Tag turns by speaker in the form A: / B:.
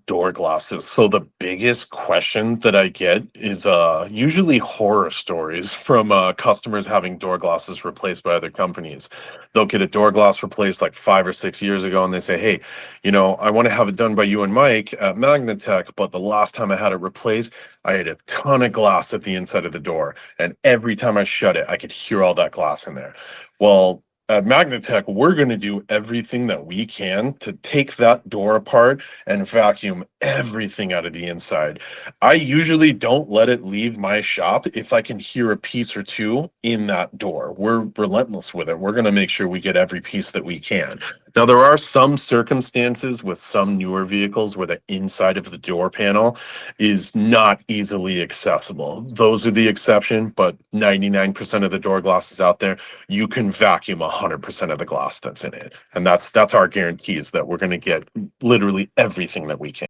A: Door glasses. So the biggest question that I get is usually horror stories from customers having door glasses replaced by other companies. They'll get a door glass replaced like 5 or 6 years ago, and they say, "Hey, I want to have it done by you and Mike at Magnatech, but the last time I had it replaced, I had a ton of glass at the inside of the door, and every time I shut it, I could hear all that glass in there." Well, at Magnatech, we're going to do everything that we can to take that door apart and vacuum everything out of the inside. I usually don't let it leave my shop if I can hear a piece or two in that door. We're relentless with it. We're going to make sure we get every piece that we can. Now, there are some circumstances with some newer vehicles where the inside of the door panel is not easily accessible. Those are the exception, but 99% of the door glasses out there, you can vacuum 100% of the glass that's in it. And that's our guarantee, is that we're going to get literally everything that we can.